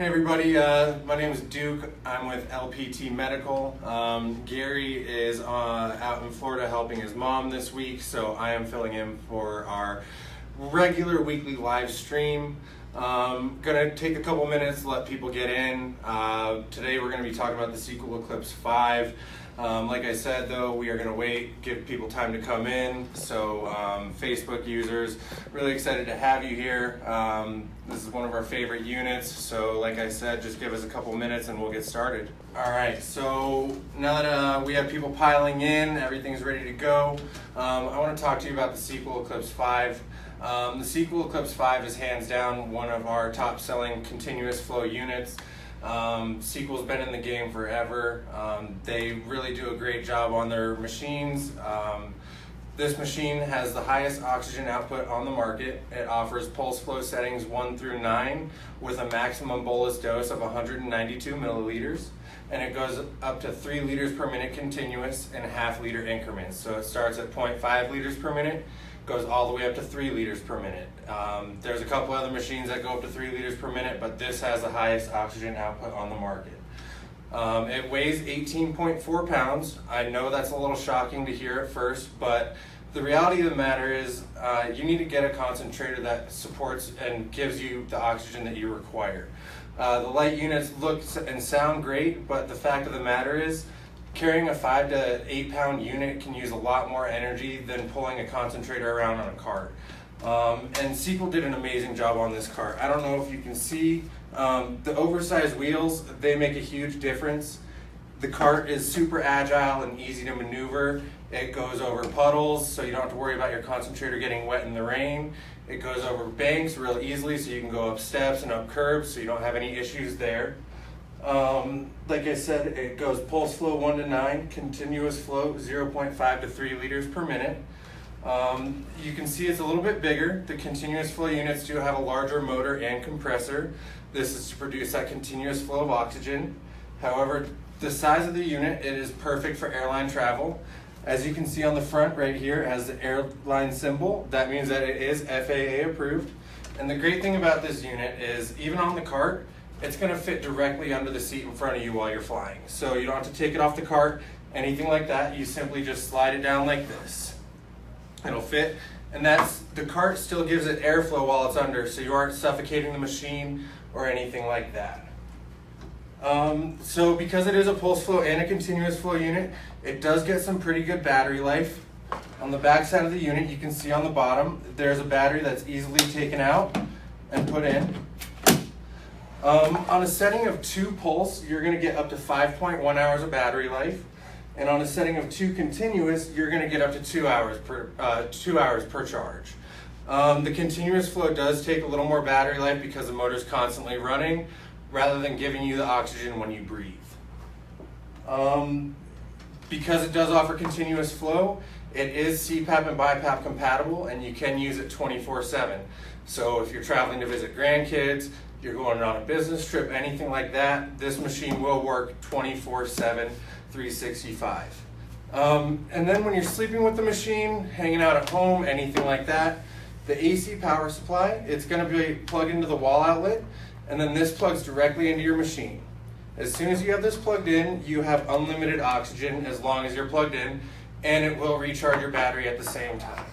Hey everybody, my name is Duke. I'm with LPT Medical. Gary is out in Florida helping his mom this week, so I am filling in for our regular weekly live stream. Gonna take a couple minutes to let people get in. Today we're gonna be talking about the Sequal Eclipse 5. Like I said though, we are going to wait, give people time to come in. So Facebook users, really excited to have you here. This is one of our favorite units. So like I said, just give us a couple minutes and we'll get started. All right, so now that we have people piling in, everything's ready to go. I want to talk to you about the Sequal Eclipse 5. The Sequal Eclipse 5 is hands down one of our top selling continuous flow units. Sequal's been in the game forever. They really do a great job on their machines. This machine has the highest oxygen output on the market. It offers pulse flow settings 1 through 9 with a maximum bolus dose of 192 milliliters, and it goes up to 3 liters per minute continuous in half-liter increments. So it starts at 0.5 liters per minute, goes all the way up to 3 liters per minute. There's a couple other machines that go up to 3 liters per minute, but this has the highest oxygen output on the market. It weighs 18.4 pounds. I know that's a little shocking to hear at first, but the reality of the matter is you need to get a concentrator that supports and gives you the oxygen that you require. The light units look and sound great, but the fact of the matter is carrying a 5 to 8 pound unit can use a lot more energy than pulling a concentrator around on a cart. And Sequal did an amazing job on this cart. I don't know if you can see the oversized wheels, they make a huge difference. The cart is super agile and easy to maneuver. It goes over puddles, so you don't have to worry about your concentrator getting wet in the rain. It goes over banks real easily, so you can go up steps and up curbs, so you don't have any issues there. Like I said, it goes pulse flow 1 to 9, continuous flow 0.5 to 3 liters per minute. You can see it's a little bit bigger. The continuous flow units do have a larger motor and compressor. This is to produce that continuous flow of oxygen. However, the size of the unit, it is perfect for airline travel. As you can see on the front right here, it has the airline symbol. That means that it is FAA approved. And the great thing about this unit is even on the cart, it's going to fit directly under the seat in front of you while you're flying. So you don't have to take it off the cart, anything like that. You simply just slide it down like this. It'll fit, and the cart still gives it airflow while it's under, so you aren't suffocating the machine or anything like that. So because it is a pulse flow and a continuous flow unit, it does get some pretty good battery life. On the back side of the unit, you can see on the bottom, there's a battery that's easily taken out and put in. On a setting of 2 pulse, you're going to get up to 5.1 hours of battery life. And on a setting of 2 continuous, you're going to get up to 2 hours per charge. The continuous flow does take a little more battery life because the motor is constantly running rather than giving you the oxygen when you breathe. Because it does offer continuous flow, it is CPAP and BiPAP compatible, and you can use it 24/7. So if you're traveling to visit grandkids, you're going on a business trip, anything like that, this machine will work 24/7, 365. And then when you're sleeping with the machine, hanging out at home, anything like that, the AC power supply, it's going to be plugged into the wall outlet, and then this plugs directly into your machine. As soon as you have this plugged in, you have unlimited oxygen as long as you're plugged in, and it will recharge your battery at the same time.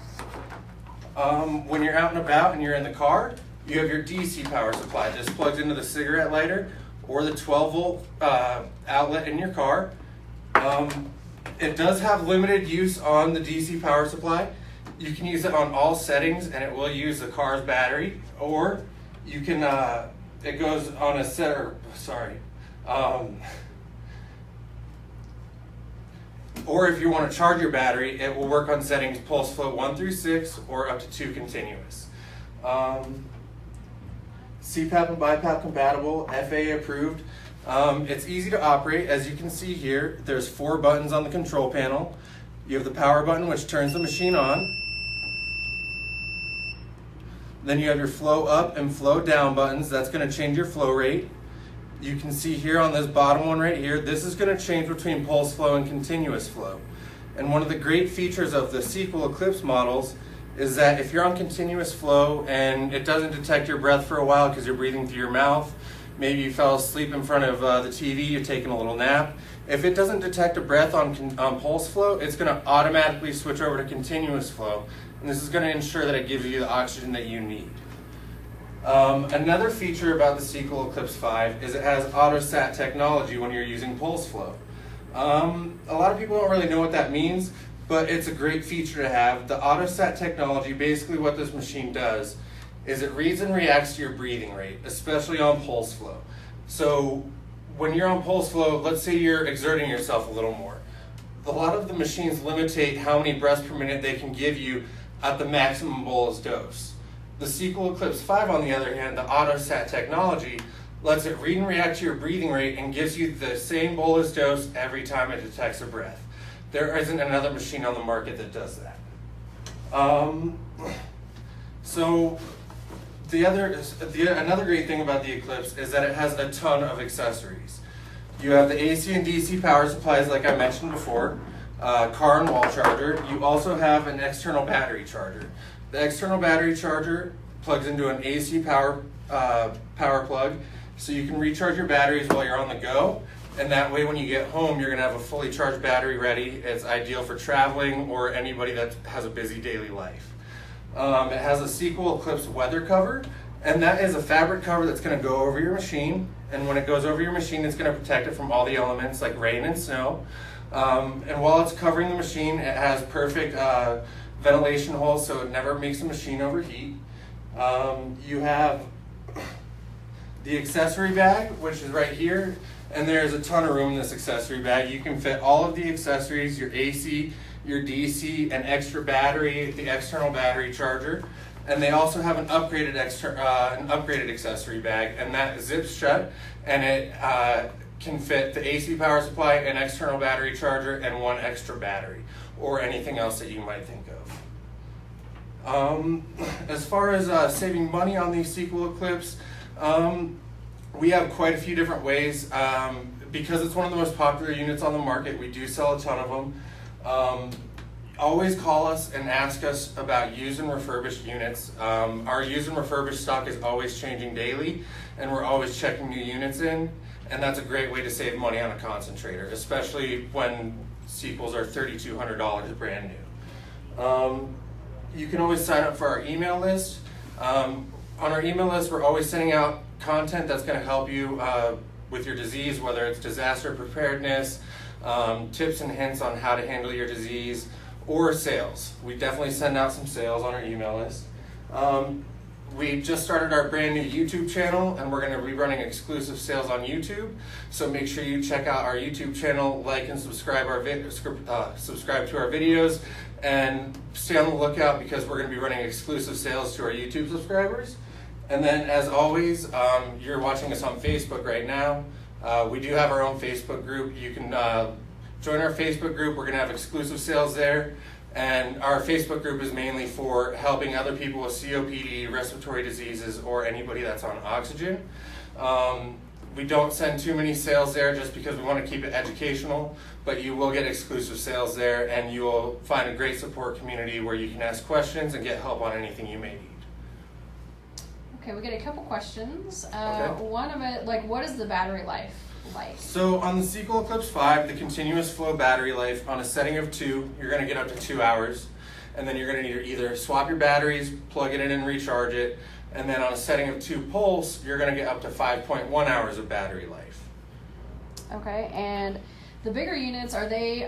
When you're out and about and you're in the car, you have your DC power supply. This plugs into the cigarette lighter or the 12-volt outlet in your car. It does have limited use on the DC power supply. You can use it on all settings and it will use the car's battery, or you can, it goes on a or if you want to charge your battery, it will work on settings pulse flow 1 through 6 or up to 2 continuous. CPAP and BiPAP compatible, FAA approved. It's easy to operate. As you can see here, there's 4 buttons on the control panel. You have the power button, which turns the machine on. Then you have your flow up and flow down buttons. That's going to change your flow rate. You can see here on this bottom one right here, this is going to change between pulse flow and continuous flow. And one of the great features of the Sequal Eclipse models is that if you're on continuous flow and it doesn't detect your breath for a while because you're breathing through your mouth, maybe you fell asleep in front of the TV, you're taking a little nap. If it doesn't detect a breath on pulse flow, it's going to automatically switch over to continuous flow, and this is going to ensure that it gives you the oxygen that you need. Another feature about the Sequal Eclipse 5 is it has AutoSat technology when you're using pulse flow. A lot of people don't really know what that means, but it's a great feature to have. The AutoSat technology, basically what this machine does is it reads and reacts to your breathing rate, especially on pulse flow. So when you're on pulse flow, let's say you're exerting yourself a little more. A lot of the machines limitate how many breaths per minute they can give you at the maximum bolus dose. The Sequal Eclipse 5, on the other hand, the AutoSat technology, lets it read and react to your breathing rate and gives you the same bolus dose every time it detects a breath. There isn't another machine on the market that does that. Another great thing about the Eclipse is that it has a ton of accessories. You have the AC and DC power supplies like I mentioned before, car and wall charger. You also have an external battery charger. The external battery charger plugs into an AC power plug, so you can recharge your batteries while you're on the go, and that way when you get home you're going to have a fully charged battery ready. It's ideal for traveling or anybody that has a busy daily life. It has a Sequal Eclipse weather cover, and that is a fabric cover that's going to go over your machine, and when it goes over your machine it's going to protect it from all the elements like rain and snow. And while it's covering the machine, it has perfect ventilation holes so it never makes the machine overheat. You have the accessory bag, which is right here, and there's a ton of room in this accessory bag. You can fit all of the accessories, your AC, your DC, an extra battery, the external battery charger, and they also have an upgraded accessory bag, and that zips shut, and it can fit the AC power supply, an external battery charger, and one extra battery, or anything else that you might think of. As far as saving money on the Sequal Eclipse, we have quite a few different ways. Because it's one of the most popular units on the market, we do sell a ton of them. Always call us and ask us about used and refurbished units. Our used and refurbished stock is always changing daily, and we're always checking new units in, and that's a great way to save money on a concentrator, especially when Sequels are $3,200 brand new. You can always sign up for our email list. On our email list, we're always sending out content that's going to help you with your disease, whether it's disaster preparedness, tips and hints on how to handle your disease, or sales. We definitely send out some sales on our email list. We just started our brand new YouTube channel, and we're going to be running exclusive sales on YouTube. So make sure you check out our YouTube channel, like and subscribe subscribe to our videos, and stay on the lookout because we're going to be running exclusive sales to our YouTube subscribers. And then, as always, you're watching us on Facebook right now. We do have our own Facebook group. You can join our Facebook group. We're going to have exclusive sales there. And our Facebook group is mainly for helping other people with COPD, respiratory diseases, or anybody that's on oxygen. We don't send too many sales there just because we want to keep it educational, but you will get exclusive sales there, and you will find a great support community where you can ask questions and get help on anything you may need. Okay, we get a couple questions. Okay. One of it, like, what is the battery life like? So on the Sequal Eclipse 5, the continuous flow battery life, on a setting of 2, you're going to get up to 2 hours. And then you're going to either swap your batteries, plug it in and recharge it. And then on a setting of 2 pulse, you're going to get up to 5.1 hours of battery life. Okay, and the bigger units, are they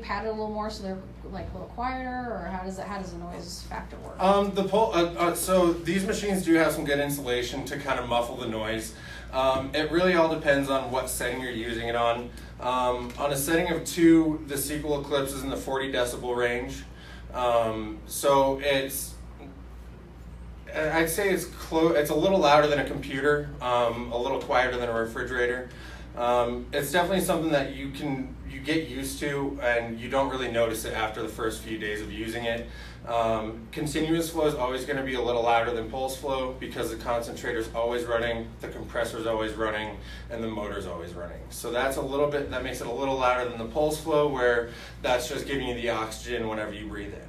padded a little more so they're like a little quieter, or how does the noise factor work? So these machines do have some good insulation to kind of muffle the noise. It really all depends on what setting you're using it on. On a setting of 2, the Sequal Eclipse is in the 40 decibel range. So I'd say it's a little louder than a computer, a little quieter than a refrigerator. It's definitely something that you get used to, and you don't really notice it after the first few days of using it. Continuous flow is always going to be a little louder than pulse flow because the concentrator is always running, the compressor is always running, and the motor is always running. So that makes it a little louder than the pulse flow, where that's just giving you the oxygen whenever you breathe in.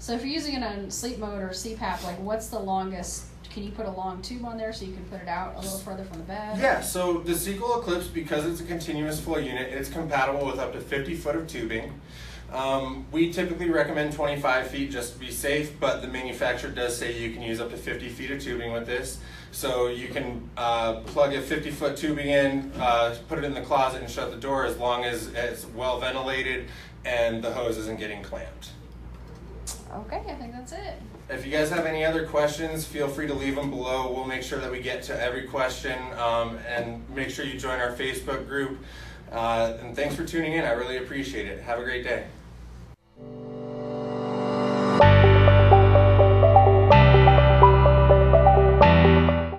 So if you're using it on sleep mode or CPAP, like what's the longest? Can you put a long tube on there so you can put it out a little further from the bed? Yeah, so the Sequal Eclipse, because it's a continuous flow unit, it's compatible with up to 50 foot of tubing. We typically recommend 25 feet just to be safe, but the manufacturer does say you can use up to 50 feet of tubing with this. So you can plug a 50-foot tubing in, put it in the closet and shut the door as long as it's well ventilated and the hose isn't getting clamped. Okay, I think that's it. If you guys have any other questions, feel free to leave them below. We'll make sure that we get to every question, and make sure you join our Facebook group. And thanks for tuning in. I really appreciate it. Have a great day.